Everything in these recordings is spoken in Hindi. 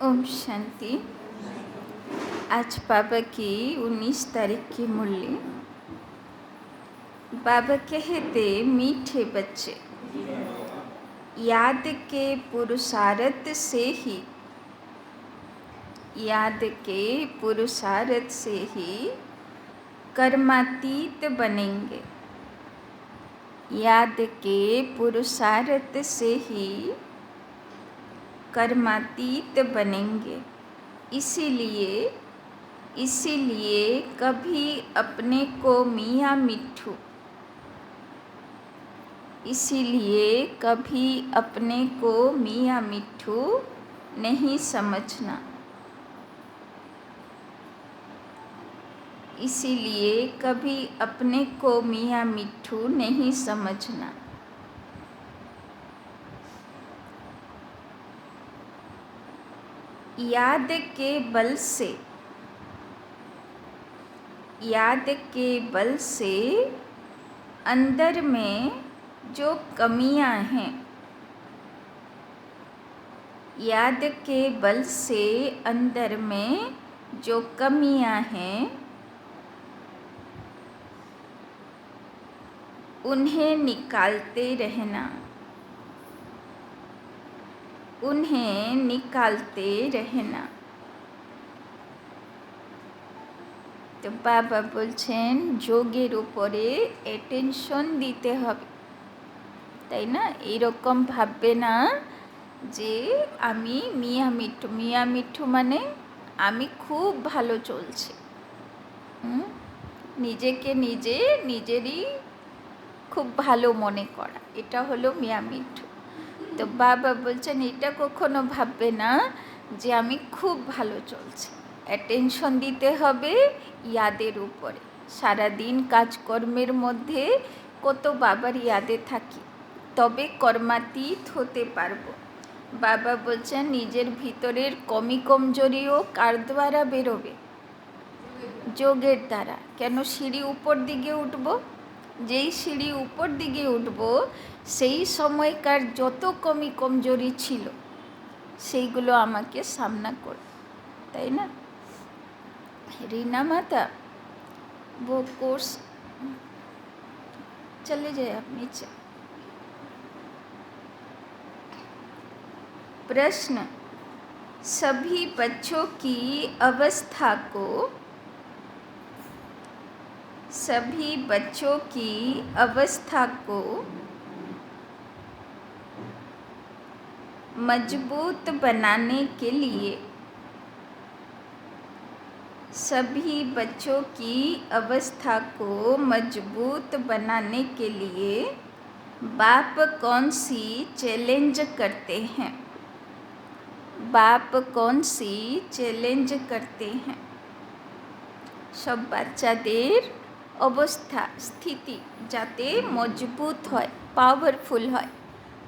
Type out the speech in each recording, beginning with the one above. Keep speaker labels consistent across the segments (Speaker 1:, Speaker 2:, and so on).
Speaker 1: ओम शांति। आज बाबा की 19 तारीख की मुरली। बाबा कहते, मीठे बच्चे, याद के पुरुषार्थ से ही कर्मातीत बनेंगे। याद के पुरुषार्थ से ही कर्मातीत बनेंगे। इसीलिए कभी अपने को मियाँ मिट्ठू नहीं समझना। याद के बल से अंदर में जो कमियां हैं, उन्हें निकालते रहना। तो बाबा बोलছেন যোগের উপরে অ্যাটেনশন দিতে হবে, তাই না? এরকম ভাববে না যে আমি মিয়া মিঠু মানে আমি খুব ভালো চলছে। নিজেকে নিজেরই খুব ভালো মনে করা, এটা হলো মিয়া মিঠু। তো বাবা বলছেন এটা কখনো ভাববে না যে আমি খুব ভালো চলছে। অ্যাটেনশন দিতে হবে ইয়াদের উপরে। সারাদিন কাজকর্মের মধ্যে কত বাবার ইয়াদে থাকি, তবে কর্মাতীত হতে পারবো। বাবা বলছেন নিজের ভিতরের কমজোরিও কার দ্বারা বেরোবে? যোগের দ্বারা। কেন? সিঁড়ি উপর দিকে উঠবো, যেই সিঁড়ি উপর দিকে উঠবো সেই সময়কার যত কমজোরি ছিল সেইগুলো আমাকে সামনা করবে, তাই না? रीना माता, वो कोर्स चले जाए आप नीचे। प्रश्न, सभी बच्चों की अवस्था को मजबूत बनाने के लिए बाप कौन सी चैलेंज करते हैं? सब বাচ্চাদের অবস্থা স্থিতি যাতে মজবুত হয়, পাওয়ারফুল হয়,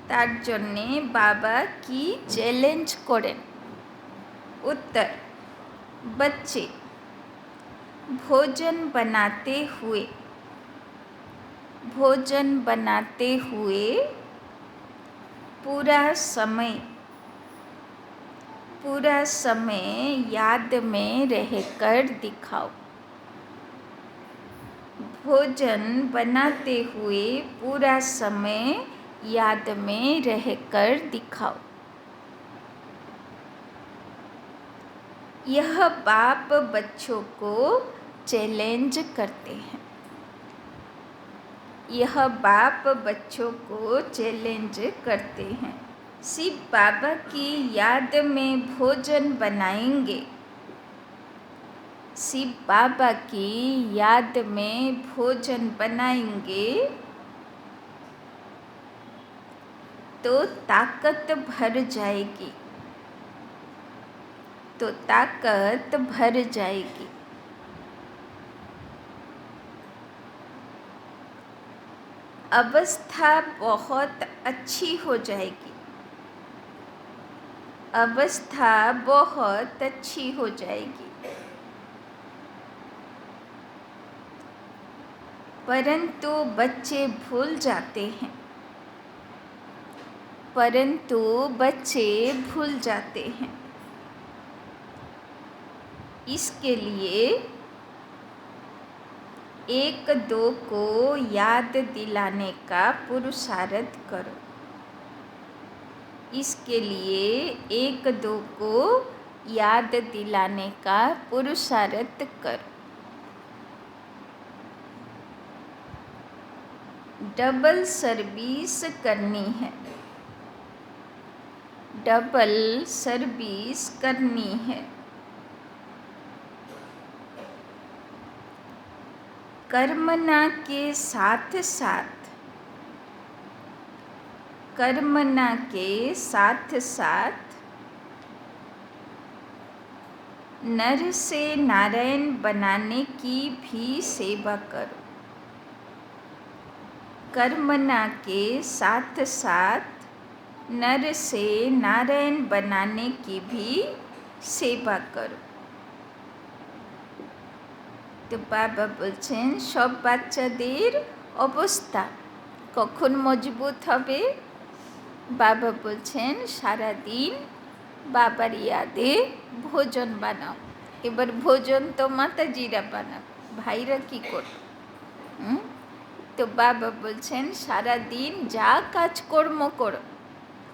Speaker 1: তার জন্যে বাবা কি চ্যালেঞ্জ করেন? उत्तर, बच्चे भोजन बनाते हुए पूरा समय याद में रहकर दिखाओ। भोजन बनाते हुए पूरा समय याद में रहकर दिखाओ। यह बाप बच्चों को चैलेंज करते हैं। सिर्फ बाबा की याद में भोजन बनाएंगे तो ताकत भर जाएगी। अवस्था बहुत अच्छी हो जाएगी। परंतु बच्चे भूल जाते हैं। इसके लिए एक दो को याद दिलाने का पुरुषार्थ करो। इसके लिए एक दो को याद दिलाने का पुरुषार्थ करो। डबल सर्विस करनी है, डबल सर्विस करनी है। कर्मना के साथ साथ, कर्मना के साथ साथ नर से नारायण बनाने की भी सेवा करो। कर्मना के साथ साथ नर से नारायण बनाने की भी सेवा करो। তো বাবা বলছেন সব বাচ্চাদের অবস্থা কখন মজবুত হবে? বাবা বলছেন সারাদিন বাবার ইয়াদে ভোজন বানাও। এবার ভোজন তো মাতাজিরা বানাও, ভাইরা কী করো? তো বাবা বলছেন সারাদিন যা কাজকর্ম করো,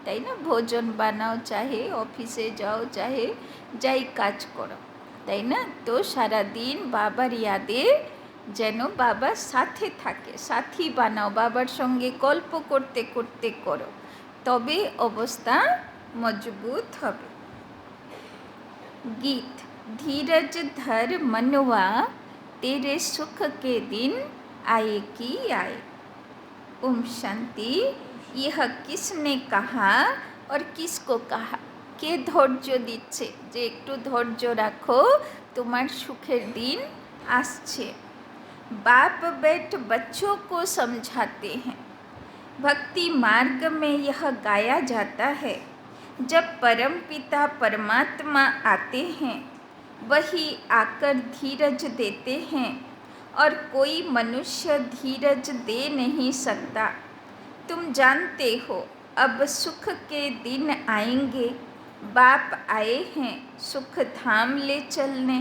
Speaker 1: তাই না? ভোজন বানাও, চাহে অফিসে যাও, চাহে যাই কাজ করো, তাই না? তো সারাদিন বাবার ইয়াদে যেন বাবার সাথে থাকে, সাথী বানাও, বাবার সঙ্গে গল্প করতে করতে করো, তবে অবস্থা মজবুত হবে। गीत धीरज धर मनवा तेरे सुख के दिन आए कि आए। ओम शांति। यह किसने कहा और किसको कहा? কে ধৈর্য দিচ্ছে যে একটু ধৈর্য রাখো, তোমার সুখের দিন আসছে। बाप बेट बच्चों को समझाते हैं। भक्ति मार्ग में यह गाया जाता है। जब परम पिता परमात्मा आते हैं, वही आकर धीरज देते हैं और कोई मनुष्य धीरज दे नहीं सकता। तुम जानते हो अब सुख के दिन आएंगे। बाप आए हैं सुख धाम ले चलने।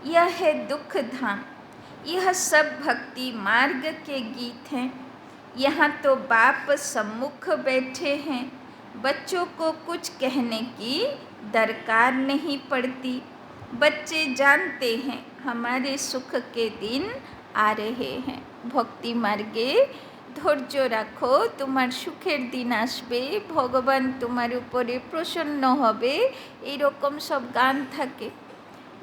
Speaker 1: यह है दुख धाम। यह सब भक्ति मार्ग के गीत हैं। यहाँ तो बाप सम्मुख बैठे हैं, बच्चों को कुछ कहने की दरकार नहीं पड़ती। बच्चे जानते हैं हमारे सुख के दिन आ रहे हैं। भक्ति मार्गे ধৈর্য রাখো, তোমার সুখের দিন আসবে, ভগবান তোমার উপরে প্রসন্ন হবে, এইরকম সব গান থাকে।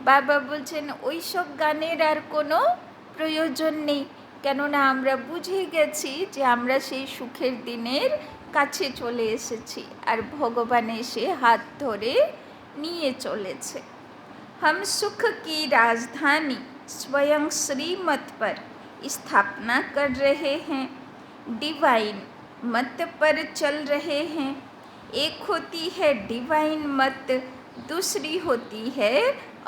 Speaker 1: বাবা বলছেন ওই সব গানের আর কোনো প্রয়োজন নেই, কেননা আমরা বুঝে গেছি যে আমরা সেই সুখের দিনের কাছে চলে এসেছি আর ভগবান এসে হাত ধরে নিয়ে চলেছে। हम सुख की राजधानी स्वयं श्रीमत पर स्थापना कर रहे हैं, डिवाइन मत पर चल रहे हैं। एक होती है डिवाइन मत, दूसरी होती है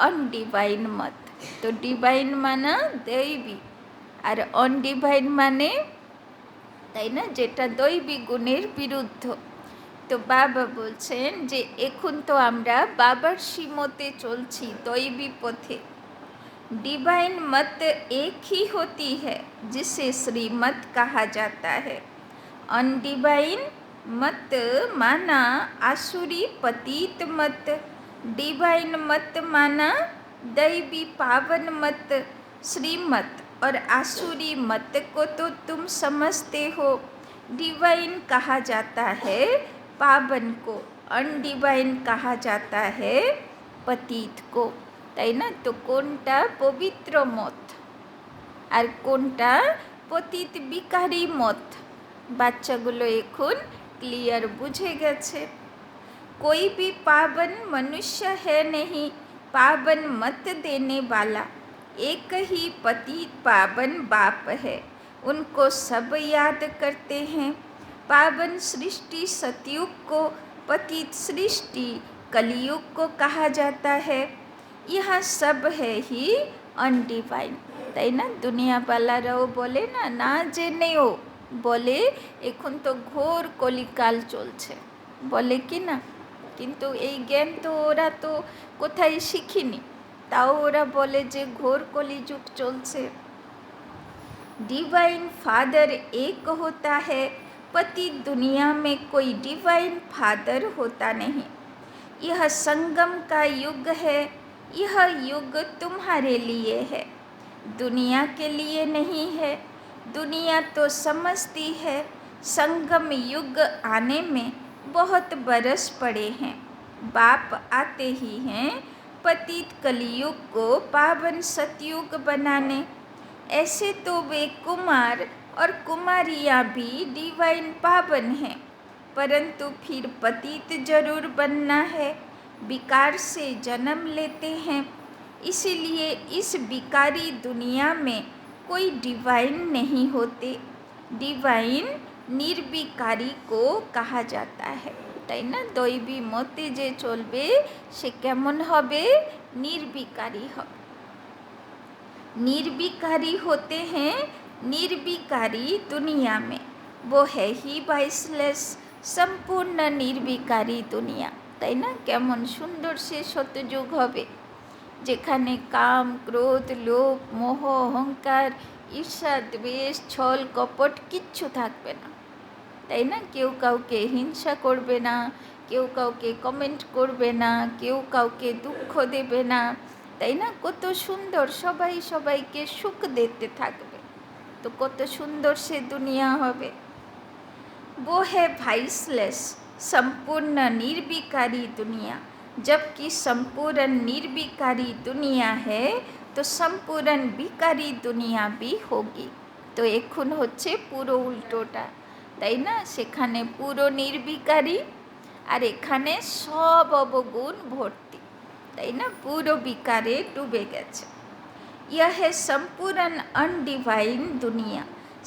Speaker 1: अनडिवाइन मत। तो डिवाइन माना दैवी और अनडिवाइन माने, তাই না, যেটা দৈবী গুণের বিরুদ্ধ। তো বাবা বলছেন যে এখন তো আমরা বাবার শ্রীমতে চলছি, দৈবী পথে। डिवाइन मत एक ही होती है जिसे श्रीमत कहा जाता है। अनडिवाइन मत माना आसुरी पतित मत, डिवाइन मत माना दैवी पावन मत। श्रीमत और आसुरी मत को तो तुम समझते हो। डिवाइन कहा जाता है पावन को, अनडिवाइन कहा जाता है पतित को, তাই না? তো কোনটা পবিত্র মত আর কোনটা পতিত বিকারী মত, বাচ্চাগুলো এখন ক্লিয়ার বুঝে গেছে। कोई भी पावन मनुष्य है नहीं पावन मत देने वाला, एक ही पतित पावन बाप है, उनको सब याद करते हैं। पावन सृष्टि सतयुग को, पतित सृष्टि कलयुग को कहा जाता है। यह सब है ही अनडिवाइन, তাই না? দুনিয়াওয়ালারাও বলে না, না জেনেও বলে এখন তো ঘোর কলিকাল চলছে, বলে কি না? কিন্তু এই জ্ঞান তো ওরা তো কোথায় শিখিনি, তাও ওরা বলে যে ঘোর কলিযুগ চলছে। डिवाइन फादर एक होता है, पति दुनिया में कोई डिवाइन फादर होता नहीं। यह संगम का युग है, यह युग तुम्हारे लिए है, दुनिया के लिए नहीं है। दुनिया तो समझती है संगम युग आने में बहुत बरस पड़े हैं, बाप आते ही हैं पतित कलयुग को पावन सतयुग बनाने। ऐसे तो वे कुमार और कुमारियाँ भी डिवाइन पावन हैं, परंतु फिर पतित जरूर बनना है, विकार से जन्म लेते हैं। इसीलिए इस विकारी दुनिया में कोई डिवाइन नहीं होते। डिवाइन निर्विकारी को कहा जाता है, তাই না? দৈবী মতে যে চলবে সে কেমন হবে? নির্বিকারী হবে। निर्विकारी होते हैं निर्विकारी दुनिया में, वो है ही वाइसलेस, সম্পূর্ণ নির্বিকারী দুনিয়া। তাই না? কেমন সুন্দর সে সত্যযুগ হবে, যেখানে কাম ক্রোধ লোভ মোহ অহংকার ঈর্ষা দ্বেষ ছল কপট কিচ্ছু থাকবে না। তাই না? কেউ কাউকে হিংসা করবে না, কেউ কাউকে কমেন্ট করবে না, কেউ কাউকে দুঃখ দেবে না। তাই না? কত সুন্দর, সবাই সবাইকে সুখ দিতে থাকবে। তো কত সুন্দর সে দুনিয়া হবে। वो है वाइसलेस, संपूर्ण निर्विकारी दुनिया। जबकि संपूर्ण निर्विकारी दुनिया है तो संपूर्ण विकारी दुनिया भी होगी। तो এখন হচ্ছে পুরো উল্টোটা, তাই না? সেখানে পুরো নির্বিকারী আর এখানে সব অবগুণ ভর্তি, তাই না? পুরো বিকারে ডুবে গেছে। यह है संपूर्ण अनडिवाइन दुनिया।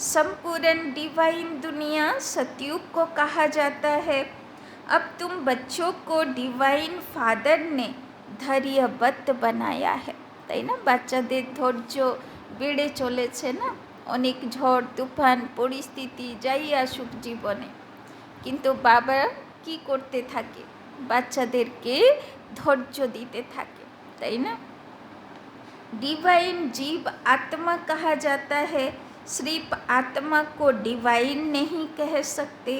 Speaker 1: संपूर्ण डिवाइन दुनिया सतयुग को कहा जाता है। अब तुम बच्चों को डिवाइन फादर ने धैर्यवत बनाया है, তাই না? বাচ্চাদের ধৈর্য বেড়ে চলেছে না, অনেক ঝড় তুফান পরিস্থিতি যাই আসুক জীবনে, কিন্তু বাবা কি করতে থাকে? বাচ্চাদেরকে ধৈর্য দিতে থাকে, তাই না? डिवाइन जीव आत्मा कहा जाता है। सिर्फ आत्मा को डिवाइन नहीं कह सकते।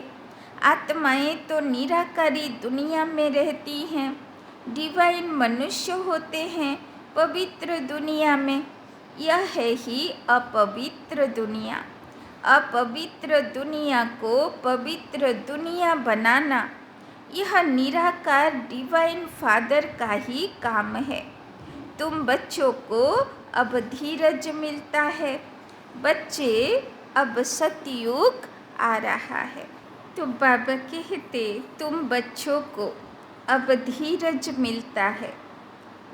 Speaker 1: आत्माएं तो निराकारी दुनिया में रहती हैं। डिवाइन मनुष्य होते हैं पवित्र दुनिया में। यह है ही अपवित्र दुनिया। अपवित्र दुनिया को पवित्र दुनिया बनाना, यह निराकार डिवाइन फादर का ही काम है। तुम बच्चों को अब धीरज मिलता है। बच्चे अब सतयुग आ रहा है। तो बाबा कहते तुम बच्चों को अब धीरज मिलता है,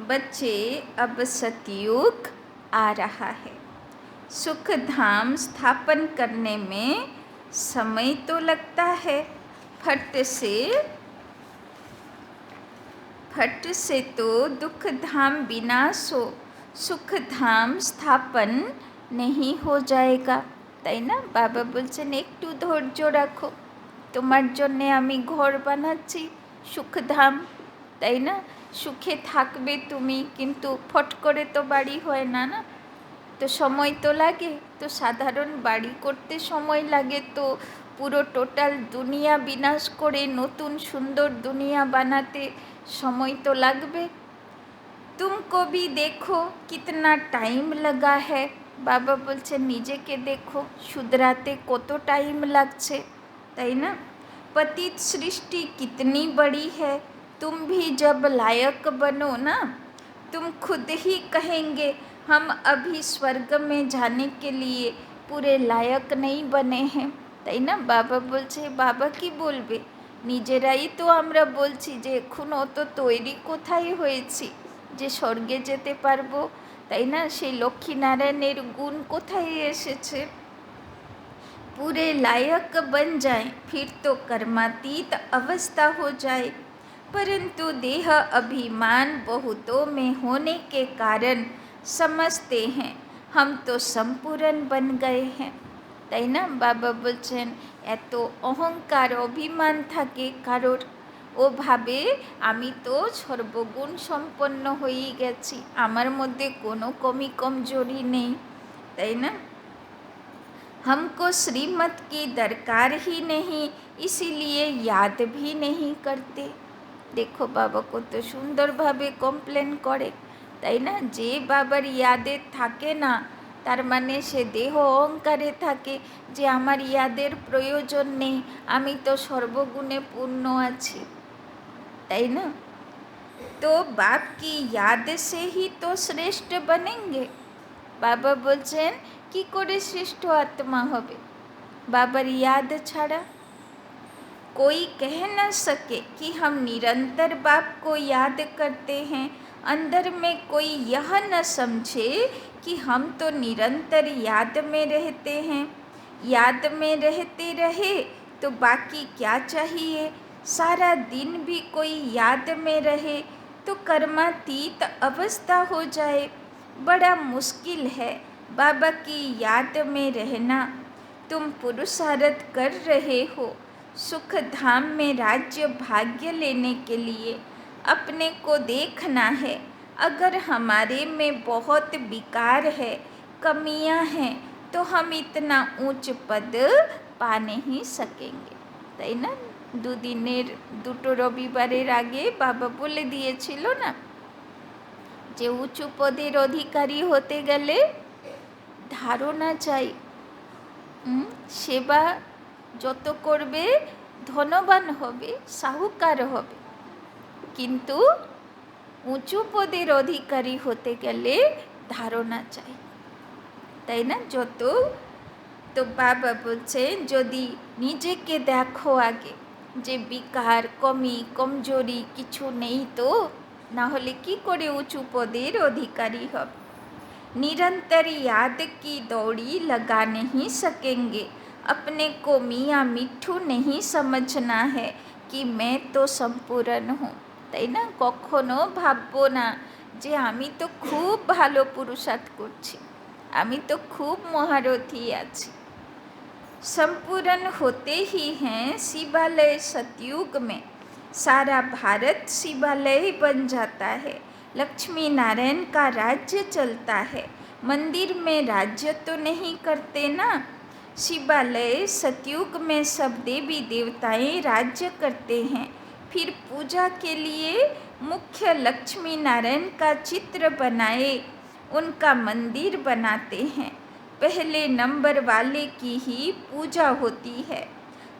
Speaker 1: बच्चे अब सतयुग आ रहा है। सुख धाम स्थापन करने में समय तो लगता है, फट से तो दुख धाम विनाश हो, सुख धाम स्थापन नहीं हो जाएगा। তাই না? বাবা বলছেন একটু ধৈর্য রাখো, তোমার জন্যে আমি ঘর বানাচ্ছি সুখধাম, তাই না? সুখে থাকবে তুমি, কিন্তু ফট করে তো বাড়ি হয় না, না? তো সময় তো লাগে। তো সাধারণ বাড়ি করতে সময় লাগে, তো পুরো টোটাল দুনিয়া বিনাশ করে নতুন সুন্দর দুনিয়া বানাতে समय तो लगबे। तुमको भी देखो कितना टाइम लगा है। बाबा बोलছে নিজেকে देखो শুধরাতে কত টাইম লাগছে, তাই না? पतित सृष्टि कितनी बड़ी है। तुम भी जब लायक बनो ना, तुम खुद ही कहेंगे हम अभी स्वर्ग में जाने के लिए पूरे लायक नहीं बने हैं, তাই না? বাবা বলছে, বাবা কি বলবে? নিজেরাই তো আমরা বলছি যে এখনও তো তৈরি কোথায় হয়েছি যে স্বর্গে যেতে পারবো, তাই না? সেই লক্ষ্মীনারায়ণের গুণ কোথায় এসেছে? पूरे लायक बन जाए फिर तो कर्मातीत अवस्था हो जाए, परंतु देह अभिमान बहुतों में होने के कारण समझते हैं हम तो संपूर्ण बन गए हैं, তাই না? বাবা বলছেন এত অহংকার অভিমান থাকে কারোর, ও ভাবে আমি তো সর্বগুণ সম্পন্ন হয়েই গেছি, আমার মধ্যে কোনো কমি কমজোরি নেই, তাই না? हमको श्रीमत की दरकार ही नहीं, इसीलिए याद भी नहीं करते। দেখো বাবা কত সুন্দরভাবে কমপ্লেন করে, তাই না? যে বাবার ইয়াদে থাকে না তার মানে সে দেহ অহংকারে থাকে যে আমার ইয়াদের প্রয়োজন নেই, আমি তো সর্বগুণে পূর্ণ আছি, তাই না? তো বাপ কি याद से ही तो শ্রেষ্ঠ बनेंगे। বাবা বলছেন কি করে শ্রেষ্ঠ আত্মা হবে বাবার ইয়াদ ছাড়া। कोई कह न सके कि हम निरंतर बाप को याद करते हैं, अंदर में कोई यह न समझे कि हम तो निरंतर याद में रहते हैं। याद में रहते रहे तो बाकी क्या चाहिए। सारा दिन भी कोई याद में रहे तो कर्मातीत अवस्था हो जाए। बड़ा मुश्किल है बाबा की याद में रहना। तुम पुरुषार्थ कर रहे हो सुख धाम में राज्य भाग्य लेने के लिए। अपने को देखना है, अगर हमारे में बहुत विकार है, कमियां हैं, तो हम इतना ऊंच पद पा नहीं सकेंगे, তাই না? দুটো রবিবারের আগে বাবা বলে দিয়েছিল না যে উঁচু পদের অধিকারী হতে গেলে ধারণা চাই, সেবা যত করবে ধনবান হবে, সাহুকার হবে, কিন্তু উঁচু পদের অধিকারী হতে গেলে ধারণা চাই, তাই না? তো বাবা বলছে যদি নিজেকে দেখো আগে যে বিকার কমি কমজোরি কিছু নেই, তো না হলে কি করে উঁচু পদের অধিকারী হবে। निरंतर याद की दौड़ी लगा नहीं सकेंगे। अपने को मियाँ मिट्ठू नहीं समझना है कि मैं तो সম্পূর্ণ हूँ, তাই না? কখনো ভাববো না যে আমি তো খুব ভালো পুরুষার্থ করছি, আমি তো খুব মহারথী আছি। संपूर्ण होते ही हैं शिवालय सतयुग में, सारा भारत शिवालय बन जाता है। लक्ष्मी नारायण का राज्य चलता है, मंदिर में राज्य तो नहीं करते ना। शिवालय सतयुग में सब देवी देवताएं राज्य करते हैं, फिर पूजा के लिए मुख्य लक्ष्मी नारायण का चित्र बनाए उनका मंदिर बनाते हैं। पहले नंबर वाले की ही पूजा होती है,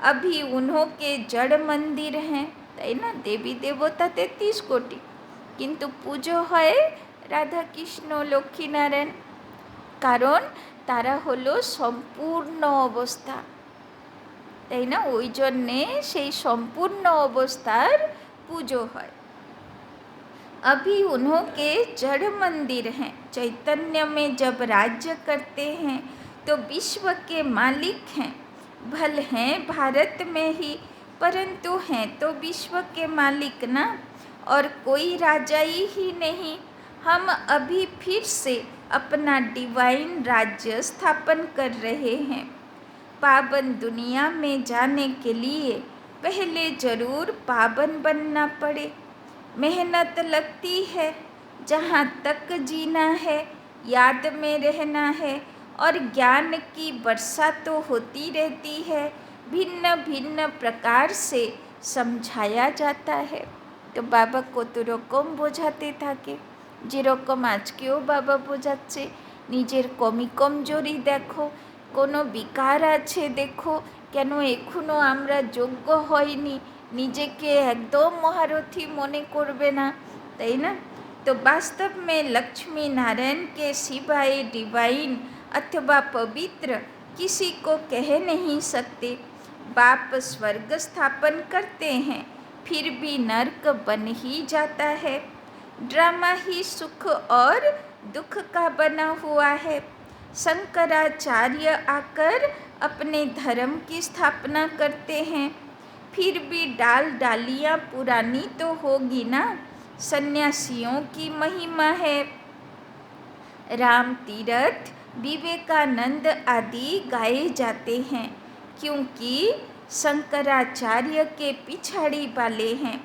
Speaker 1: अभी उन्हों के जड़ मंदिर हैं, তাই না? দেবী দেবতা 33 কোটি, কিন্তু পুজো হয় রাধাকৃষ্ণ লক্ষ্মীনারায়ণ, কারণ তারা হলো সম্পূর্ণ অবস্থা, তাই না? ওই জন্যে সেই সম্পূর্ণ অবস্থার পুজো হয়। अभी उन्हों के जड़ मंदिर हैं, चैतन्य में जब राज्य करते हैं तो विश्व के मालिक हैं। भल हैं भारत में ही, परंतु हैं तो विश्व के मालिक ना, और कोई राजाई ही नहीं। हम अभी फिर से अपना डिवाइन राज्य स्थापन कर रहे हैं। पावन दुनिया में जाने के लिए पहले ज़रूर पावन बनना पड़े। मेहनत लगती है, जहाँ तक जीना है याद में रहना है, और ज्ञान की वर्षा तो होती रहती है, भिन्न भिन्न प्रकार से समझाया जाता है। तो বাবা কত রকম বোঝাতে থাকে, যেরকম আজকেও বাবা বোঝাচ্ছে। নিজের কমি কমজোরি দেখো, কোনো বিকার আছে দেখো, কেন এখনও আমরা যোগ্য হইনি, নিজেকে একদম মহারথী মনে করবে না, তাই না? तो वास्तव में लक्ष्मी नारायण के सिवाय डिवाइन अथवा पवित्र किसी को कह नहीं सकते। बाप स्वर्ग स्थापन करते हैं, फिर भी नर्क बन ही जाता है। ड्रामा ही सुख और दुख का बना हुआ है। शंकराचार्य आकर अपने धर्म की स्थापना करते हैं, फिर भी डालियाँ पुरानी तो होगी ना। सन्यासियों की महिमा है, राम तीर्थ विवेकानंद आदि गाए जाते हैं, क्योंकि शंकराचार्य के पिछाड़ी वाले हैं।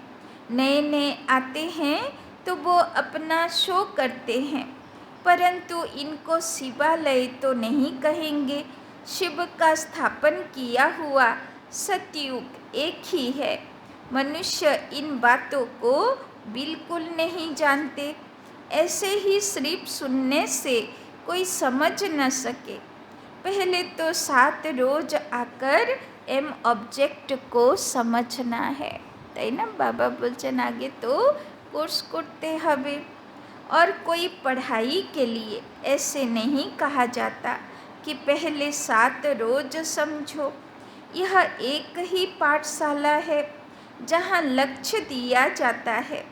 Speaker 1: नए नए आते हैं तो वो अपना शो करते हैं, परंतु इनको शिवालय तो नहीं कहेंगे। शिव का स्थापन किया हुआ सतयुग एक ही है। मनुष्य इन बातों को बिल्कुल नहीं जानते। ऐसे ही सिर्फ सुनने से कोई समझ न सके। पहले तो 7 रोज आकर एम ऑब्जेक्ट को समझना है, ताई ना बाबा बोलছেন आगे तो कोर्स करते हबे। और कोई पढ़ाई के लिए ऐसे नहीं कहा जाता कि पहले 7 रोज समझो। यह एक ही पाठशाला है जहाँ लक्ष्य दिया जाता है।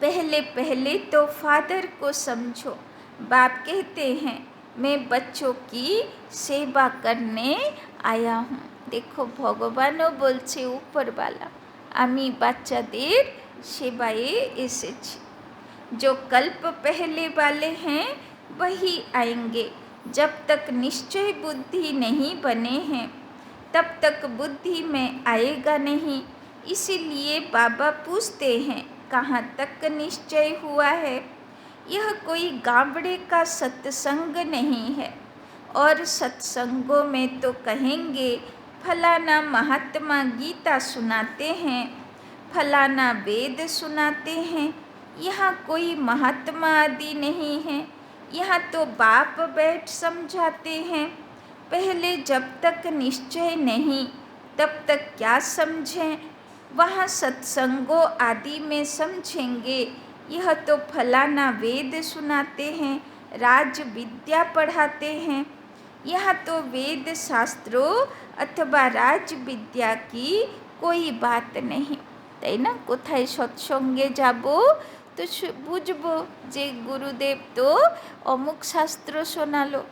Speaker 1: पहले पहले तो फादर को समझो। बाप कहते हैं मैं बच्चों की सेवा करने आया हूँ। देखो भगवानও বলছে ऊपरवाला আমি বাচ্চাদের সেবায় এসেছি। जो कल्प पहले वाले हैं वही आएंगे। जब तक निश्चय बुद्धि नहीं बने हैं तब तक बुद्धि में आएगा नहीं। इसीलिए बाबा पूछते हैं कहाँ तक निश्चय हुआ है। यह कोई गावड़े का सत्संग नहीं है। और सत्संगों में तो कहेंगे फलाना महात्मा गीता सुनाते हैं, फलाना वेद सुनाते हैं। यहाँ कोई महात्मा आदि नहीं है। यहाँ तो बाप बैठ समझाते हैं। पहले जब तक निश्चय नहीं तब तक क्या समझें। वहाँ सत्संगों आदि में समझेंगे। यह तो फलाना वेद सुनाते हैं, राज विद्या पढ़ाते हैं। यहाँ तो वेद शास्त्रों अथवा राज विद्या की कोई बात नहीं। তাই না কোথায় সৎসঙ্গে যাব তো বুঝবো যে গুরুদেব তো অমুক শাস্ত্র শোনালো,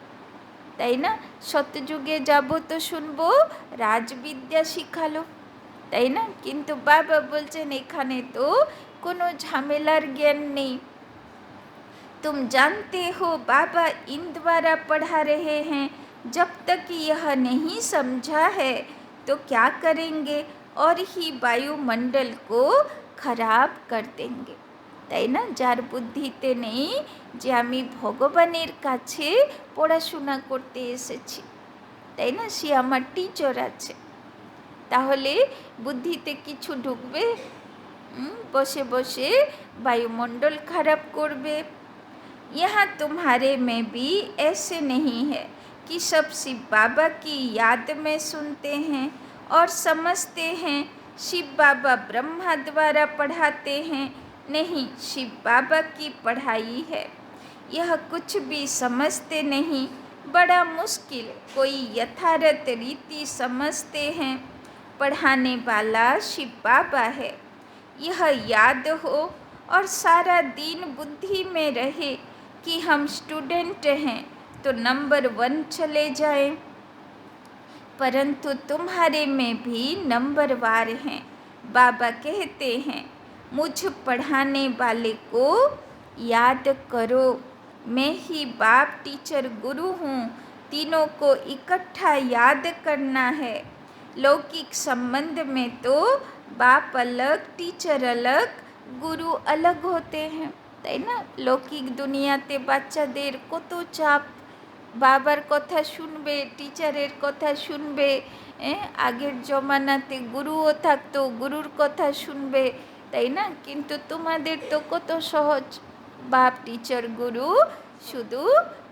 Speaker 1: তাই না। সত্যযুগে যাব তো শুনবো রাজবিদ্যা শিখালো, তাই না। কিন্তু বাবা বলছেন এখানে তো কোনো ঝামেলার জ্ঞান নেই। तुम जानते हो बाबा इन द्वारा पढ़ा रहे हैं। जब तक यह नहीं समझा है तो क्या करेंगे, और ही वायुमंडल को खराब कर देंगे, তাই না। যার বুদ্ধিতে নেই যে আমি ভগবানের কাছে পড়াশোনা করতে এসেছি, তাই না, সে আমার টিচার আছে, তাহলে বুদ্ধিতে কিছু ঢুকবে, বসে বসে वायुमंडल खराब करबे। यहाँ तुम्हारे में भी ऐसे नहीं है कि सब शिव बाबा की याद में सुनते हैं और समझते हैं। शिव बाबा ब्रह्मा द्वारा पढ़ाते हैं। नहीं, शिव बाबा की पढ़ाई है। यह कुछ भी समझते नहीं। बड़ा मुश्किल कोई यथार्थ रीति समझते हैं। पढ़ाने वाला शिव बाबा है, यह याद हो और सारा दिन बुद्धि में रहे कि हम स्टूडेंट हैं तो नंबर 1 चले जाएं। परंतु तुम्हारे में भी नंबरवार हैं। बाबा कहते हैं मुझ पढ़ाने वाले को याद करो। मैं ही बाप टीचर गुरु हूँ। तीनों को इकट्ठा याद करना है। लौकिक संबंध में तो बाप अलग, टीचर अलग, गुरु अलग होते हैं, তাই না। লৌকিক দুনিয়াতে বাচ্চাদের কত চাপ, বাবার কথা শুনবে, টিচারের কথা শুনবে। আগের জমানাতে গুরুও থাকতো, গুরুর কথা শুনবে, তাই না। কিন্তু তোমাদের তো কত সহজ, বাপ টিচার গুরু শুধু,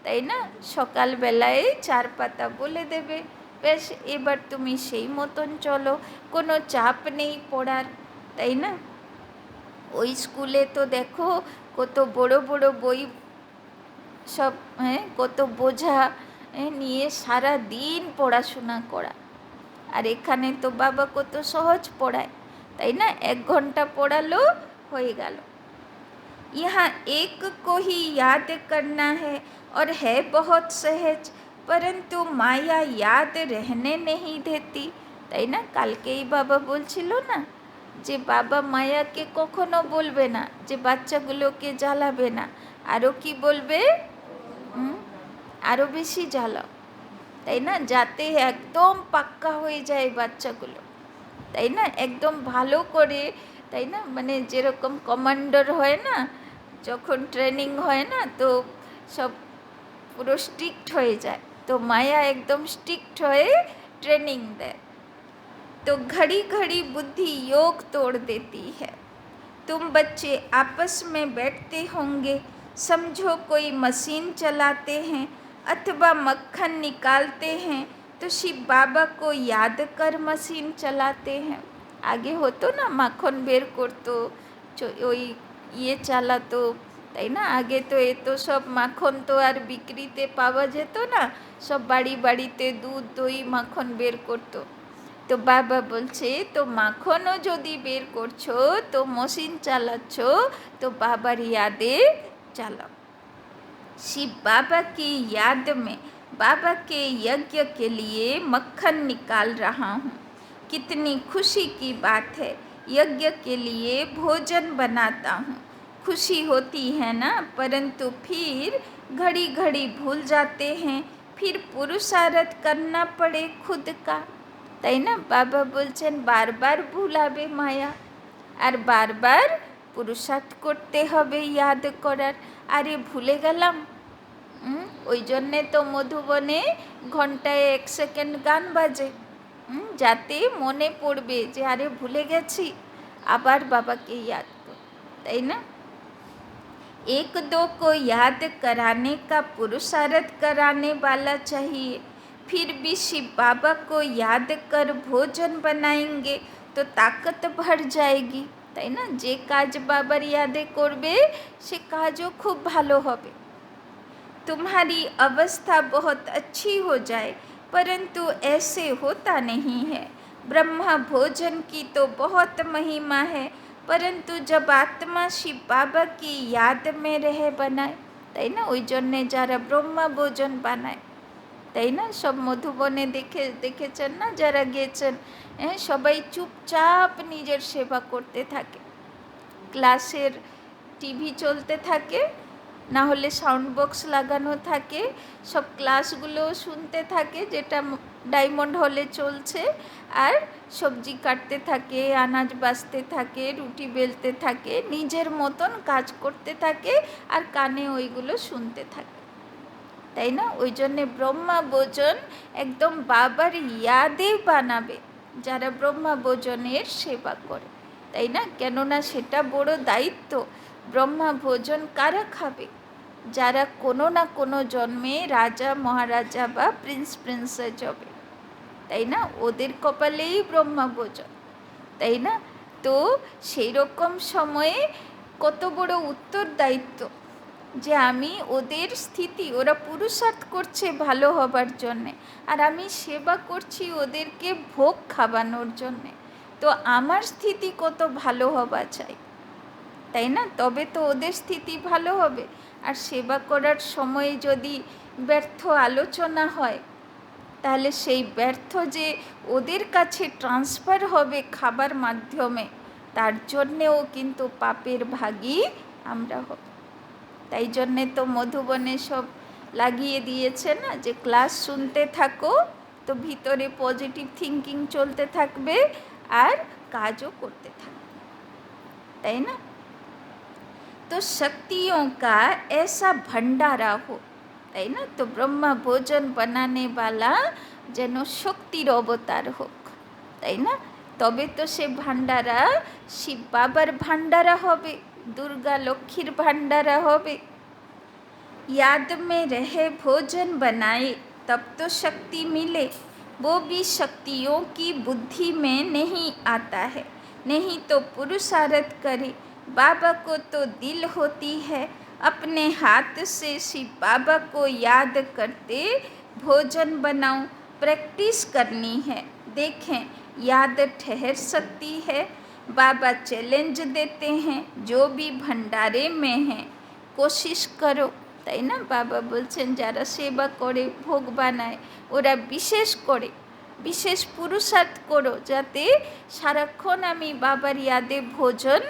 Speaker 1: তাই না। সকালবেলায় 4 পাতা বলে দেবে, বেশ এবার তুমি সেই মতন চলো, কোনো চাপ নেই পড়ার, তাই না। ওই স্কুলে তো দেখো কত বড় বড় বই সব, কত বোঝা নিয়ে সারা দিন পড়াশোনা করা। আর এখানে তো বাবা কত সহজ পড়ায়, তাই না। 1 ঘন্টা পড়ালো হয়ে গেল। यहाँ एक को ही याद करना है और है बहुत सहज, परंतु माया याद रहने नहीं देती, তাই না। কালকেই বাবা বলছিল না যে বাবা মায়াকে কখনো বলবে না যে বাচ্চাগুলোকে জ্বালাবে না, আরও কি বলবে, আরও বেশি জ্বালাও, তাই না, যাতে একদম পাক্কা হয়ে যায় বাচ্চাগুলো, তাই না, একদম ভালো করে, তাই না, মানে যেরকম কমান্ডার হয় না, যখন ট্রেনিং হয় না, তো সব পুরো স্ট্রিক্ট হয়ে যায়, তো মায়া একদম স্ট্রিক্ট হয়ে ट्रेनिंग दे। तो घड़ी घड़ी बुद्धि योग तोड़ देती है। तुम बच्चे आपस में बैठते होंगे, समझो कोई मशीन चलाते हैं अथवा मक्खन निकालते हैं, तो शिव बाबा को याद कर मशीन चलाते हैं। आगे हो तो ना माखन बेर করতো, ওই ইয়ে চালাতো, তাই না, আগে তো এ তো সব মাখন তো আর বিক্রিতে পাওয়া যেত না, সব বাড়ি বাড়িতে দুধ দই মাখন বের করতো। তো বাবা বলছে তো মাখনও যদি বের করছো, তো মশিন চালাচ্ছ, তো বাবার यादे চালাও। शिव बाबा की याद में बाबा के यज्ञ के लिए मक्खन निकाल रहा हूँ। कितनी खुशी की बात है, यज्ञ के लिए भोजन बनाता हूँ। खुशी होती है ना, परंतु फिर घड़ी घड़ी भूल जाते हैं, फिर पुरुषार्थ करना पड़े खुद का। তাই না, বাবা বলছেন বারবার ভুলাবে মায়া, আর বারবার পুরুষার্থ করতে হবে ইয়াদ করার। আরে ভুলে গেলাম, ওই জন্যে তো মধুবনে ঘন্টায় 1 সেকেন্ড গান বাজে, যাতে মনে পড়বে যে আরে ভুলে গেছি, আবার বাবাকে ইয়াদ কর, তাই না। एक दो को याद कराने का पुरुषार्थ कराने वाला चाहिए, फिर भी शिव बाबा को याद कर भोजन बनाएंगे तो ताकत बढ़ जाएगी, তাই না, যে কাজ বাবার ইয়াদে করবে সে কাজও খুব ভালো হবে। तुम्हारी अवस्था बहुत अच्छी हो जाए, परंतु ऐसे होता नहीं है। ब्रह्मा भोजन की तो बहुत महिमा है, परंतु जब आत्मा शिव बाबा की याद में रहे बनाए, তাই না, ওই জন্যে যারা ব্রহ্মা ভোজন বানায়, তাই না, সব মধুবনে দেখেছেন না যারা গেছেন, সবাই চুপচাপ নিজের সেবা করতে থাকে, ক্লাসের টিভি চলতে থাকে, না হলে সাউন্ড বক্স লাগানো থাকে, সব ক্লাসগুলো শুনতে থাকে যেটা ডায়মন্ড হলে চলছে, আর সবজি কাটতে থাকে, আনাজ বাছতে থাকে, রুটি বেলতে থাকে, নিজের মতন কাজ করতে থাকে, আর কানে ওইগুলো শুনতে থাকে, তাই না। ওই জন্যে ব্রহ্মা ভোজন একদম বাবার ইয়াদে বানাবে যারা ব্রহ্মা ভোজনের সেবা করে, তাই না, কেননা সেটা বড় দায়িত্ব। ব্রহ্মা ভোজন কারা খাবে, যারা কোনো না কোনো জন্মে রাজা মহারাজা বা প্রিন্সেস হবে, তাই না, ওদের কপালেই ব্রহ্মা ভোজন, তাই না। তো সেই রকম সময়ে কত বড় উত্তরদায়িত্ব যে আমি ওদের স্থিতি, ওরা পুরুষার্থ করছে ভালো হবার জন্যে, আর আমি সেবা করছি ওদেরকে ভোগ খাওয়ানোর জন্যে, তো আমার স্থিতি কত ভালো হওয়া চাই, তাই না, তবে তো ওদের স্থিতি ভালো হবে। আর সেবা করার সময় যদি ব্যর্থ আলোচনা হয়, তাহলে সেই ব্যর্থ যে ওদের কাছে ট্রান্সফার হবে খাবার মাধ্যমে, তার জন্যেও কিন্তু পাপের ভাগী আমরা হব। তাই জন্যে তো মধুবনে সব লাগিয়ে দিয়েছে না, যে ক্লাস শুনতে থাকো, তো ভিতরে পজিটিভ থিঙ্কিং চলতে থাকবে আর কাজও করতে থাকবে, তাই না। तो शक्तियों का ऐसा भंडारा हो, তাই না, তো ব্রহ্মা ভোজন বানানে বালা যেন শক্তির অবতার হোক, তাই না, তবে তো সে ভান্ডারা শিব বাবার ভান্ডারা হবে, দুর্গা লক্ষ্মীর ভান্ডারা হবে। याद में रहे भोजन बनाए तब तो शक्ति मिले, वो भी शक्तियों की बुद्धि में नहीं आता है, नहीं तो पुरुषार्थ करे। बाबा को तो दिल होती है, अपने हाथ से शिव बाबा को याद करते भोजन बनाऊं, प्रैक्टिस करनी है, देखें याद ठहर सकती है। बाबा चैलेंज देते हैं, जो भी भंडारे में हैं कोशिश करो, তাই না, বাবা বলছেন যারা সেবা করে ভোগ বানায় ওরা বিশেষ করে বিশেষ পুরুষার্থ করো, যাতে সারাক্ষণ আমি বাবার ইয়াদে ভোজন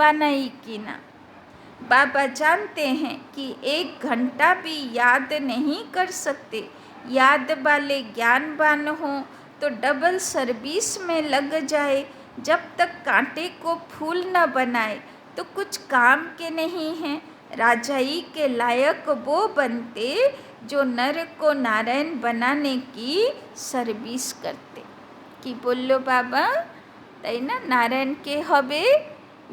Speaker 1: बनाई कि ना। बाबा जानते हैं कि 1 घंटा भी याद नहीं कर सकते, याद वाले ज्ञानवान हों तो डबल सर्विस में लग जाए। जब तक कांटे को फूल न बनाए तो कुछ काम के नहीं हैं। राजाई के लायक वो बनते जो नर को नारायण बनाने की सर्विस करते। कि बोलो बाबा, তাই না? নারায়ণকে হবে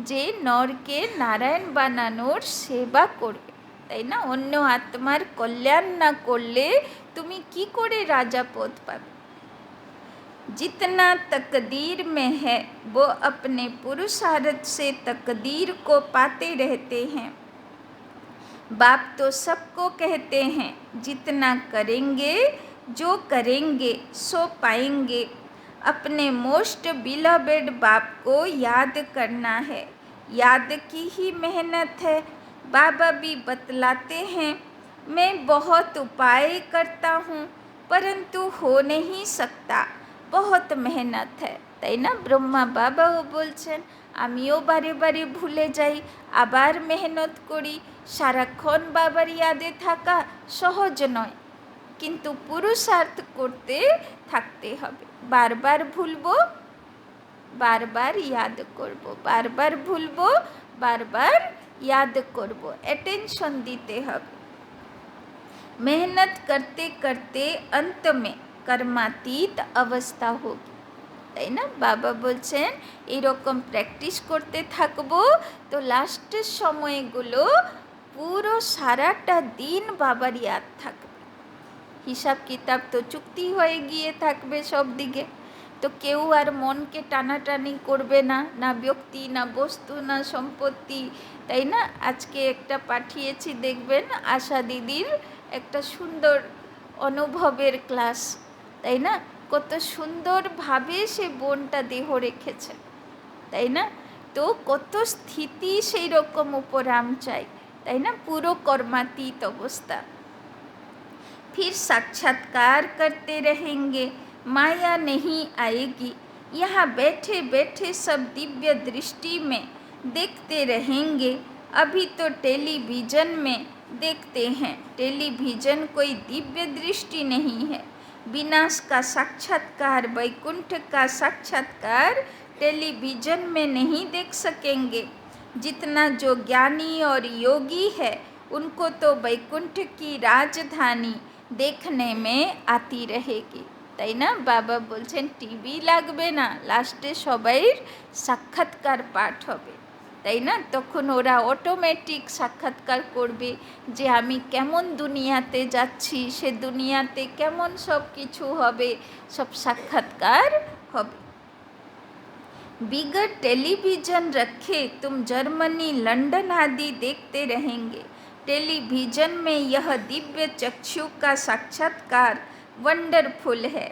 Speaker 1: যে নরকে নারায়ণ বানানোর সেবা করবে, তাই না? অন্য আত্মার কল্যাণ না করলে তুমি কি করে রাজা পদ পাবে? जितना तकदीर में है वो अपने पुरुषार्थ से तकदीर को पाते रहते हैं। बाप तो सबको कहते हैं जितना करेंगे, जो करेंगे सो पाएंगे। अपने मोस्ट बिलवेड बाप को याद करना है, याद की ही मेहनत है। बाबा भी बतलाते हैं मैं बहुत उपाय करता हूँ परंतु हो नहीं सकता, बहुत मेहनत है, তাই না? ব্রহ্মা বাবাও বলছেন আমিও বারে বারে ভুলে যাই, আবার মেহনত করি। সারাক্ষণ বাবার ইয়াদে থাকা সহজ নয়, কিন্তু পুরুষার্থ করতে থাকতে হবে। বারবার ভুলবো, বারবার ইয়াদ করব, বারবার ভুলবো, বারবার याद করব, अटेंशन দিতে হবে। मेहनत करते करते अंत में कर्मातीत अवस्था होगी, তাই না? বাবা বলছেন এরকম প্র্যাকটিস করতে থাকবো তো লাস্টের সময়গুলো পুরো সারাটা দিন বাবার ইয়াদ থাকবে। হিসাব কিতাব তো চুক্তি হয়ে গিয়ে থাকবে সব দিকে, তো কেউ আর মনকে টানাটানি করবে না, না ব্যক্তি, না বস্তু, না সম্পত্তি, তাই না? আজকে একটা পাঠিয়েছি দেখবেন আশা দিদির একটা সুন্দর অনুভবের ক্লাস, তাই না? কত সুন্দরভাবে সে বোনটা দেহ রেখেছে, তাই না? তো কত স্থিতি সেই রকম উপরাম চাই, তাই না? পুরো কর্মাতীত অবস্থা। फिर साक्षात्कार करते रहेंगे, माया नहीं आएगी। यहाँ बैठे बैठे सब दिव्य दृष्टि में देखते रहेंगे। अभी तो टेलीविज़न में देखते हैं, टेलीविज़न कोई दिव्य दृष्टि नहीं है। विनाश का साक्षात्कार, वैकुंठ का साक्षात्कार टेलीविज़न में नहीं देख सकेंगे। जितना जो ज्ञानी और योगी है उनको तो वैकुंठ की राजधानी देखने में आती रहेगी, তাই না? বাবা বলছেন টিভি লাগবে না, লাস্টে সবাইয়ের সাক্ষাৎকার পাঠ হবে, তাই না? তখন ওরা অটোমেটিক সাক্ষাৎকার করবে যে আমি কেমন দুনিয়াতে যাচ্ছি, সে দুনিয়াতে কেমন সব কিছু হবে, সব সাক্ষাৎকার হবে। बिगर टेलीविज़न रखे तुम जर्मनी लंदन आदि देखते रहेंगे। टेलीविज़न में यह दिव्य चक्षु का साक्षात्कार वंडरफुल है।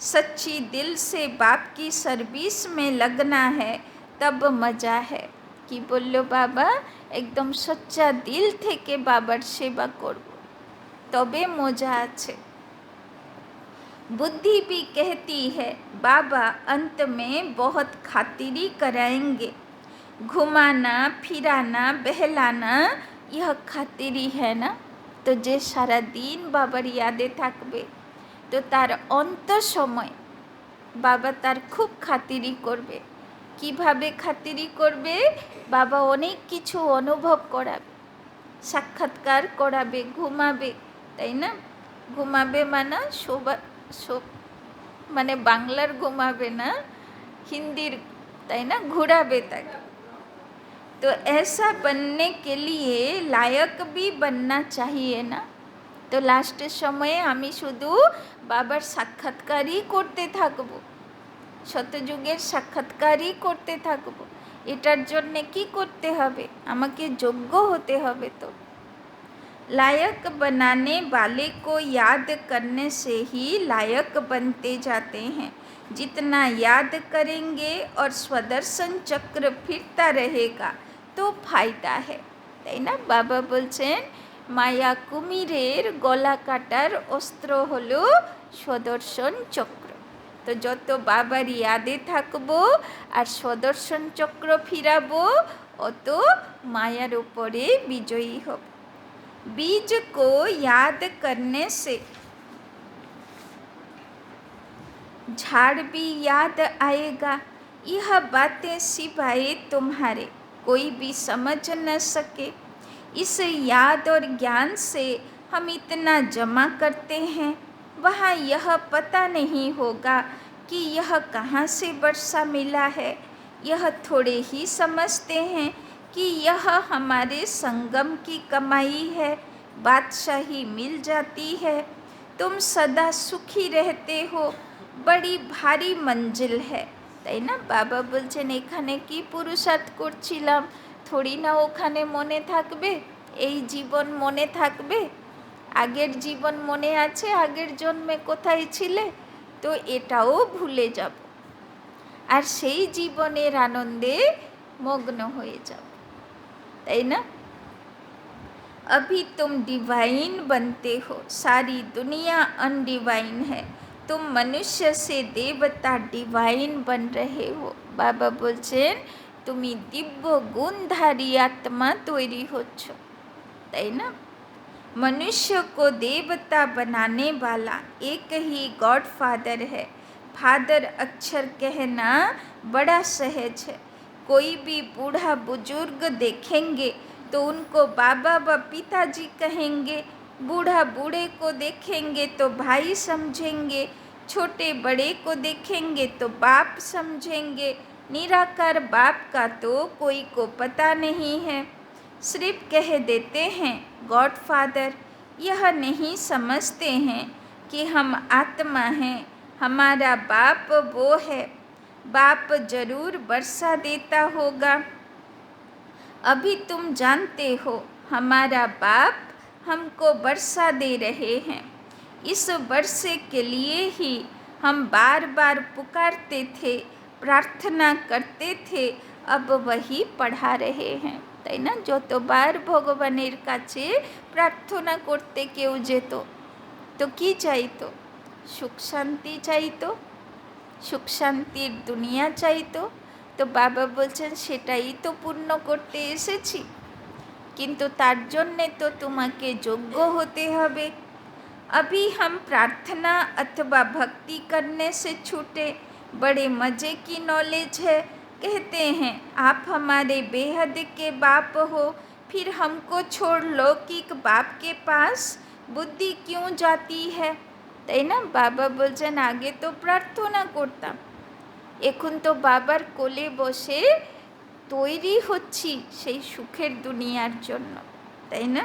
Speaker 1: सच्ची दिल से बाप की सर्विस में लगना है, तब मज़ा है। कि बोलो बाबा एकदम सच्चा दिल থেকে বাবার সেবা করব, তবে মজা আছে। बुद्धि भी कहती है बाबा अंत में बहुत खातिरी कराएंगे। घुमाना फिराना बहलाना यह खातिरी है ना? तो যে সারা দিন বাবার ইয়াদে থাকবে তো তার অন্ত সময় বাবা তার খুব খাতিরি করবে। কিভাবে খাতিরি করবে? বাবা অনেক কিছু অনুভব করাবে, সাক্ষাৎকার করাবে, ঘুমাবে, তাই না? ঘুমাবে মানে মানে বাংলার ঘুমাবে না, হিন্দির, তাই না? ঘুরাবে তাকে। तो ऐसा बनने के लिए लायक भी बनना चाहिए ना? তো লাস্টের সময়ে আমি শুধু বাবার সাক্ষাৎকারই করতে থাকবো, শতযুগের সাক্ষাৎকারই করতে থাকবো। এটার জন্যে কি করতে হবে? আমাকে যোগ্য হতে হবে। তো लायक बनाने वाले को याद करने से ही लायक बनते जाते हैं। जितना याद करेंगे और स्वदर्शन चक्र फिरता रहेगा तो फायदा है, তাই না? বাবা বলছেন মায়া কুমিরের গলা কাটার অস্ত্র হলো স্বদর্শন চক্র। তো যত বাবার ইয়াদে থাকবো আর স্বদর্শন চক্র ফিরাবো অত মায়ার উপরে বিজয়ী হব। बीज को याद करने से झाड़ भी याद आएगा। यह बातें सिवाय तुम्हारे कोई भी समझ न सके। इस याद और ज्ञान से हम इतना जमा करते हैं, वहाँ यह पता नहीं होगा कि यह कहाँ से वर्षा मिला है। यह थोड़े ही समझते हैं कि यह हमारे संगम की कमाई है, बादशाही मिल जाती है। तुम सदा सुखी रहते हो, बड़ी भारी मंजिल है, তাই না? বাবা বলছেন এখানে কি পুরুষার্থ করছিলাম, থোড়ি না ওখানে মনে থাকবে, এই জীবন মনে থাকবে? আগের জীবন মনে আছে, আগের জন্মে কোথায় ছিলে? তো এটাও ভুলে যাব আর সেই জীবনের আনন্দে মগ্ন হয়ে যাব, তাই না? अभी तुम डिवाइन बनते हो, सारी दुनिया अनडिवाइन है। तुम मनुष्य से देवता डिवाइन बन रहे हो। बाबा बोलছেন তুমি दिव्य गुणधारी आत्मा तैरी होচ্ছ, তাই না? मनुष्य को देवता बनाने वाला एक ही गॉड फादर है। फादर अक्षर कहना बड़ा सहज है। कोई भी बूढ़ा बुजुर्ग देखेंगे तो उनको बाबा व पिताजी कहेंगे, बूढ़ा बूढ़े को देखेंगे तो भाई समझेंगे, छोटे बड़े को देखेंगे तो बाप समझेंगे। निराकार बाप का तो कोई को पता नहीं है, सिर्फ कह देते हैं गॉड फादर। यह नहीं समझते हैं कि हम आत्मा हैं, हमारा बाप वो है। बाप जरूर वर्षा देता होगा। अभी तुम जानते हो हमारा बाप हमको वर्षा दे रहे हैं। इस वर्षे के लिए ही हम बार बार पुकारते थे, प्रार्थना करते थे, अब वही पढ़ा रहे हैं, তাই না? যতবার ভগবানের কাছে প্রার্থনা করতে কেউ যেত তো কি চাইতো? সুখ শান্তি চাইতো, সুখ শান্তির দুনিয়া চাইতো। তো বাবা বলছেন সেটাই তো পূর্ণ করতে এসেছি, কিন্তু তার জন্যে তো তোমাকে যোগ্য হতে হবে। अभी हम प्रार्थना अथवा भक्ति करने से छूटे, बड़े मज़े की नॉलेज है। कहते हैं आप हमारे बेहद के बाप हो, फिर हमको छोड़ लौकिक बाप के पास बुद्धि क्यों जाती है, তাই না? বাবা বলছেন আগে তো প্রার্থনা করতাম, এখন তো বাবার কোলে বসে তৈরি হচ্ছি সেই সুখের দুনিয়ার জন্য, তাই না?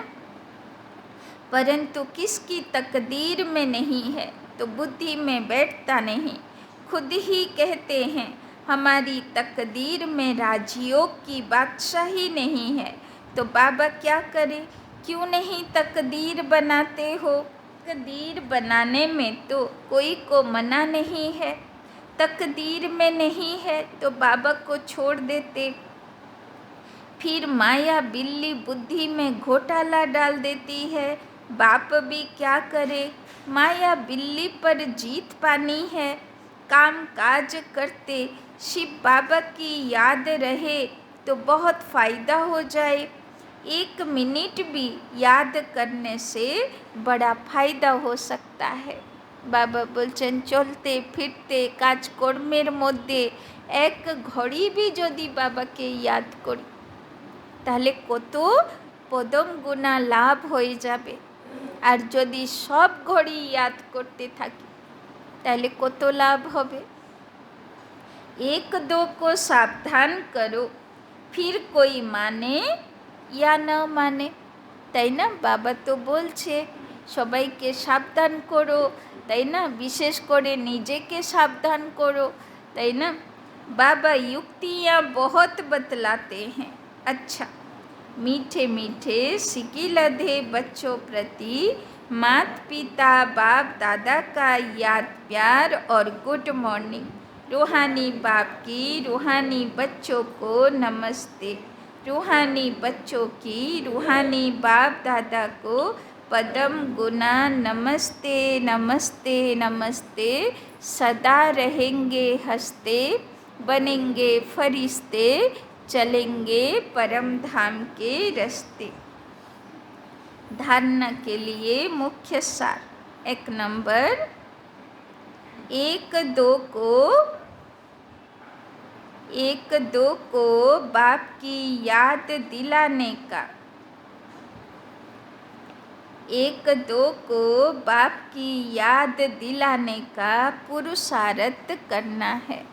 Speaker 1: परंतु किसकी तकदीर में नहीं है तो बुद्धि में बैठता नहीं। खुद ही कहते हैं हमारी तकदीर में राजयोग की बादशाही नहीं है, तो बाबा क्या करे? क्यों नहीं तकदीर बनाते हो? तकदीर बनाने में तो कोई को मना नहीं है। तकदीर में नहीं है तो बाबा को छोड़ देते, फिर माया बिल्ली बुद्धि में घोटाला डाल देती है। बाप भी क्या करे, माया बिल्ली पर जीत पानी है। काम काज करते शिव बाबा की याद रहे तो बहुत फ़ायदा हो जाए। 1 मिनट भी याद करने से बड़ा फ़ायदा हो सकता है। बाबा बोलছেন চলতে ফিরতে কাজকর্মের মধ্যে এক ঘড়ি भी যদি বাবাকে ইয়াদ করি তাহলে কত পদম গুণা লাভ হয়ে যাবে। আর যদি সব ঘড়ি ইয়াদ করতে থাকি তাহলে কত লাভ হবে। 1-2 को सावधान करो, फिर कोई माने या न माने, তাই না? বাবা তো বলছে সবাইকে সাবধান করো, তাই না? বিশেষ করে নিজেকে সাবধান করো, তাই না? बाबा युक्तियाँ बहुत बतलाते हैं। अच्छा, मीठे मीठे सिकी लधे बच्चों प्रति माता पिता बाप दादा का याद प्यार और गुड मॉर्निंग। रूहानी बाप की रूहानी बच्चों को नमस्ते। रूहानी बच्चों की रूहानी बाप दादा को पदम गुना नमस्ते नमस्ते नमस्ते। सदा रहेंगे हंसते, बनेंगे फरिश्ते, चलेंगे परम धाम के रास्ते। धारणा के लिए मुख्य सार 1 नंबर, एक दो को बाप की याद दिलाने का, एक दो को बाप की याद दिलाने का पुरुषार्थ करना है।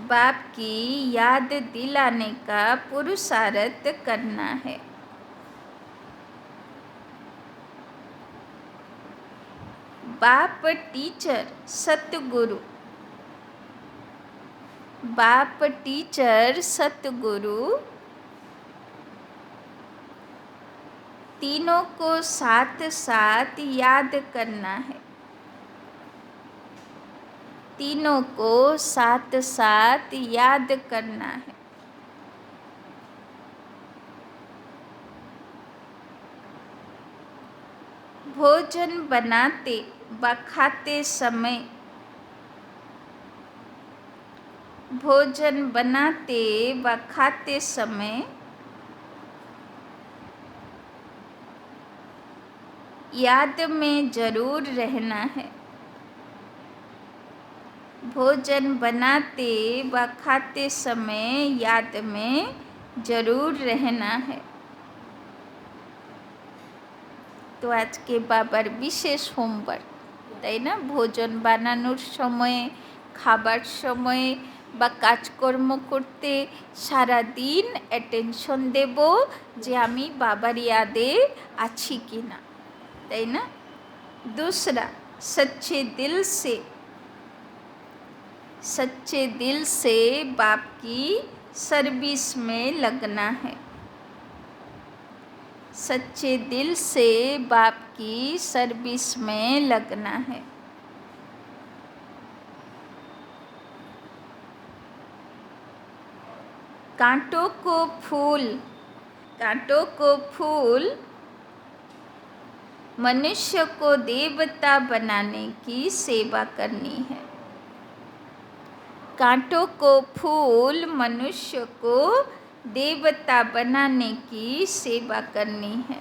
Speaker 1: बाप की याद दिलाने का पुरुषार्थ करना है। बाप टीचर सतगुरु, बाप टीचर सतगुरु तीनों को साथ साथ याद करना है। तीनों को साथ साथ याद करना है। भोजन बनाते व खाते समय, भोजन बनाते व खाते समय याद में जरूर रहना है। भोजन बनाते व खाते समय याद में जरूर रहना है। तो आज के बाबार विशेष होमवर्क, তাই না? ভোজন বানানোর সময়ে, খাবার সময়ে বা কাজকর্ম করতে সারা দিন অ্যাটেনশন দেব যে আমি বাবার ইয়াদে আছি কি না, তাই না? दूसरा, सच्चे दिल से बाप की सर्विस में लगना है। सच्चे दिल से बाप की सर्विस में लगना है। कांटों को फूल मनुष्य को देवता बनाने की सेवा करनी है। कांटों को फूल मनुष्य को देवता बनाने की सेवा करनी है।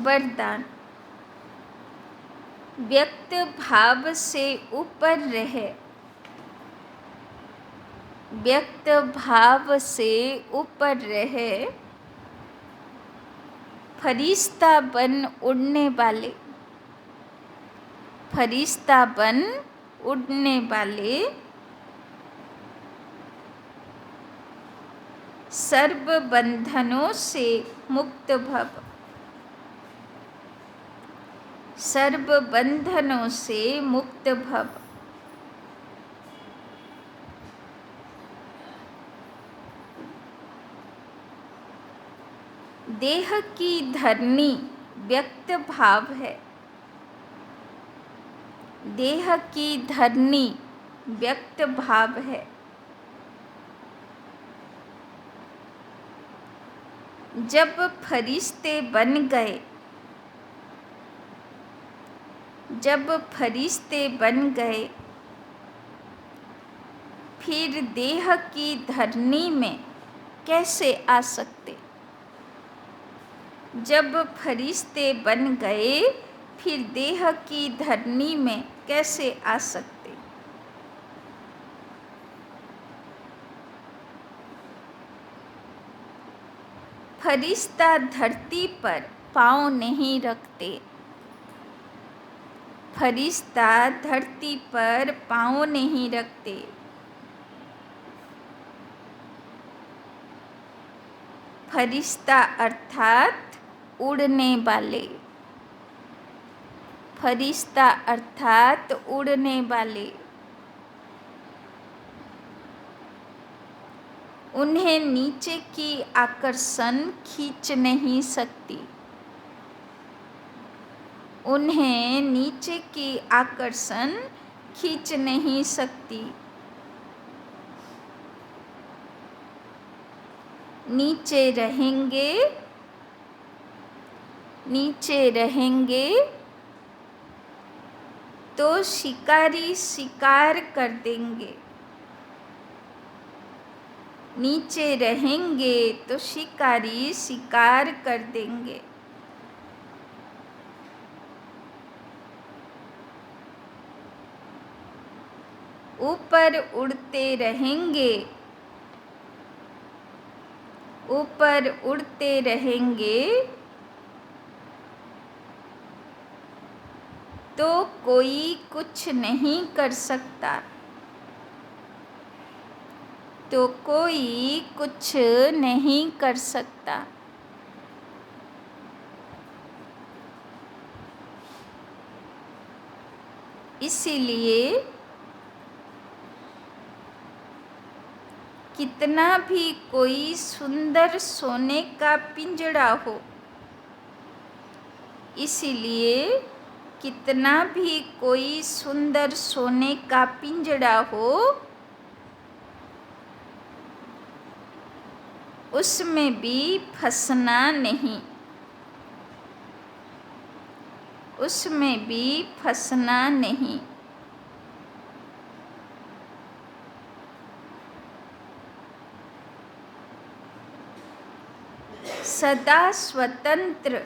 Speaker 1: वरदान, व्यक्त भाव से ऊपर रहे, व्यक्त भाव से ऊपर रहे, फरिश्ता बन उड़ने वाले, फरिश्ता बन उड़ने वाले, सर्व बंधनों से मुक्त भव, सर्व बंधनों से मुक्त भव। देह की धरनी व्यक्त भाव है। देह की धरनी व्यक्त भाव है। जब फरिश्ते बन गए, जब फरिश्ते बन गए, फिर देह की धरनी में कैसे आ सकते? जब फरिश्ते बन गए, फिर देह की धरनी में कैसे आ सकते? फरिश्ता धरती पर पाँव नहीं रखते। फरिश्ता धरती पर पाँव नहीं रखते। फरिश्ता अर्थात उड़ने वाले, फरिश्ता अर्थात उड़ने वाले। उन्हें नीचे की आकर्षण खींच नहीं सकती। उन्हें नीचे की आकर्षण खींच नहीं सकती। नीचे रहेंगे, नीचे रहेंगे तो शिकारी शिकार कर देंगे। नीचे रहेंगे तो शिकारी शिकार कर देंगे। ऊपर उड़ते रहेंगे, ऊपर उड़ते रहेंगे तो कोई कुछ नहीं कर सकता, तो कोई कुछ नहीं कर सकता। इसीलिए कितना भी कोई सुंदर सोने का पिंजड़ा हो, इसीलिए कितना भी कोई सुंदर सोने का पिंजड़ा हो, उसमें भी फंसना नहीं, उसमें भी फंसना नहीं। सदा स्वतंत्र,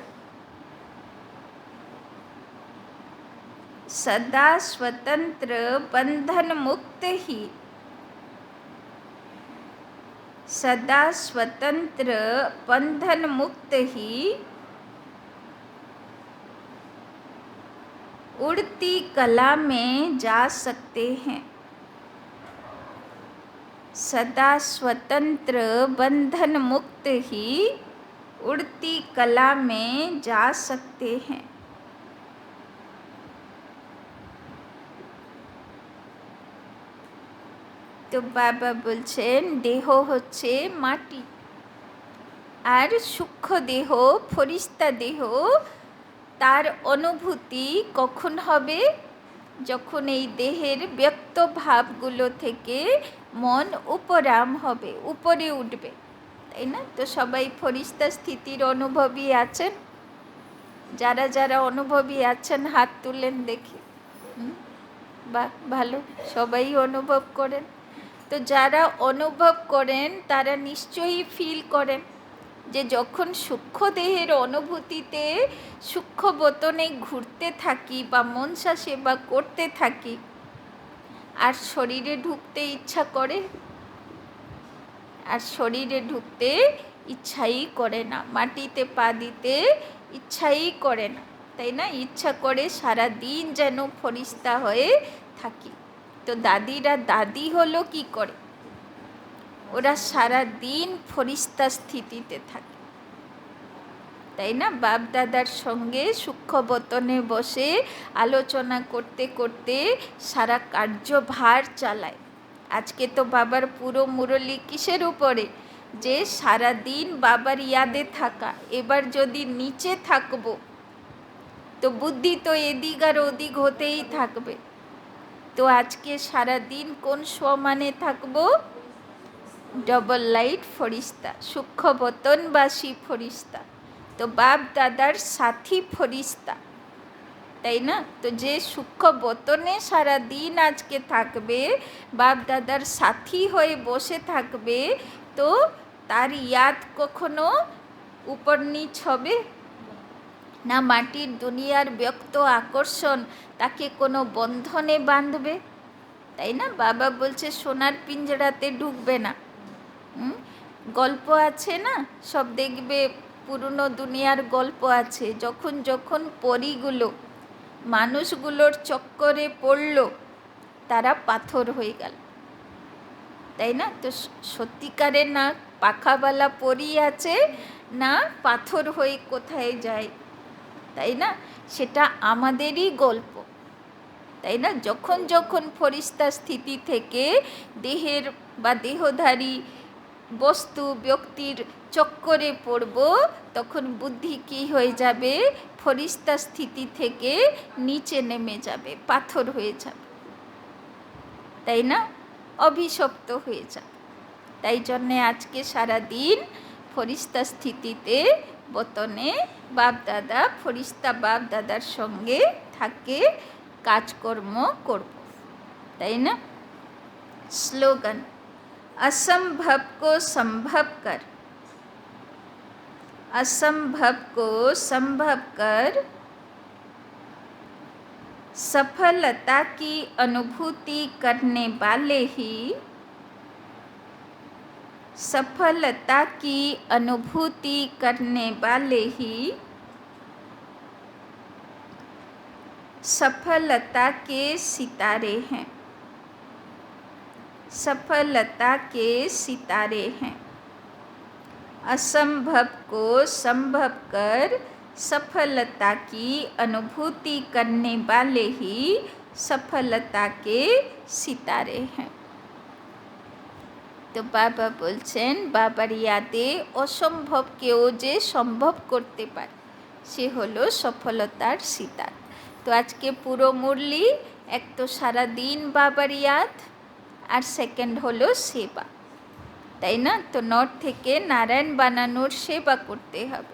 Speaker 1: सदा स्वतंत्र बंधन मुक्त ही, सदा स्वतंत्र बंधन मुक्त ही उड़ती कला में जा सकते हैं। सदा स्वतंत्र बंधन मुक्त ही उड़ती कला में जा सकते हैं। তো বাবা বলছেন দেহ হচ্ছে মাটি আর সূক্ষ্ম দেহ ফরিস্তা দেহ, তার অনুভূতি কখন হবে? যখন এই দেহের ব্যক্ত ভাবগুলো থেকে মন উপরাম হবে, উপরে উঠবে, তাই না? তো সবাই ফরিস্তা স্থিতির অনুভবী আছেন? যারা যারা অনুভবী আছেন হাত তুলেন দেখি। বাহ, ভালো, সবাই অনুভব করেন। তো যারা অনুভব করেন তারা নিশ্চয়ই ফিল করেন যে যখন সূক্ষ্ম দেহের অনুভূতিতে সূক্ষ্ম বতনে ঘুরতে থাকি বা মনসা সেবা করতে থাকি, আর শরীরে ঢুকতে ইচ্ছা করে? আর শরীরে ঢুকতে ইচ্ছাই করে না, মাটিতে পা দিতে ইচ্ছাই করে না, তাই না? ইচ্ছা করে সারা দিন যেন ফরিস্তা হয়ে থাকি। তো দাদিরা দাদি হলো কি করে? ওরা সারা দিন ফরিস্তা স্থিতিতে থাকে, তাই না? বাপ দাদার সঙ্গে সূক্ষ্ম বতনে বসে আলোচনা করতে করতে সারা কার্যভার চালায়। আজকে তো বাবার পুরো মুরলি কিসের উপরে? যে সারা দিন বাবার ইয়াদে থাকা। এবার যদি নিচে থাকবো তো বুদ্ধি তো এদিক আর ওদিক হতেই থাকবে। তো আজকে সারা দিন কোন সমানে থাকবো? ডবল লাইট ফরিস্তা, সূক্ষ্ম বতনবাসী ফরিস্তা। তো বাপ দাদার সাথী ফরিস্তা, তাই না? তো যে সূক্ষ্ম বতনে সারা দিন আজকে থাকবে, বাপ দাদার সাথী হয়ে বসে থাকবে, তো তার ইয়াদ কখনো উপর নিচ হবে না? মাটির দুনিয়ার ব্যক্ত আকর্ষণ তাকে কোনো বন্ধনে বাঁধবে, তাই না? বাবা বলছে সোনার পিঞ্জরাতে ঢুকবে না। গল্প আছে না, সব দেখবে পুরনো দুনিয়ার গল্প আছে, যখন যখন পরীগুলো মানুষগুলোর চক্করে পড়ল তারা পাথর হয়ে গেল, তাই না? তো সত্যিকারের না পাখাওয়ালা পরী আছে, না পাথর হয়ে কোথায় যায়, তাই না? সেটা আমাদেরই গল্প, তাই না? যখন যখন ফরিস্তা স্থিতি থেকে দেহের বা দেহধারী বস্তু ব্যক্তির চক্করে পড়ব, তখন বুদ্ধি কী হয়ে যাবে? ফরিস্তা স্থিতি থেকে নিচে নেমে যাবে, পাথর হয়ে যাবে, তাই না? অভিশপ্ত হয়ে যাবে। তাই জন্যে আজকে সারা দিন ফরিস্তা স্থিতিতে বতনে বাপ দাদা, ফরিস্তা বাপ দাদার সঙ্গে থাকে, কাজকর্ম করব, তাই না? স্লোগান असंभव को संभव कर, असंभव को संभव कर सफलता की अनुभूति करने वाले ही, सफलता की अनुभूति करने वाले ही सफलता के सितारे हैं, सफलता के सितारे हैं। असंभव को संभव कर सफलता की अनुभूति करने वाले ही सफलता के सितारे हैं। तो बाबा बोलছেন বাবার ইয়াদে অসম্ভবকেও যে সম্ভব করতে পারে সে হলো সফলতার সিতার। তো আজকে পুরো মুরলি এক তো সারা দিন বাবার ইয়াদ আর সেকেন্ড হলো সেবা, তাই না? তো নট থেকে নারায়ণ বানানোর সেবা করতে হবে।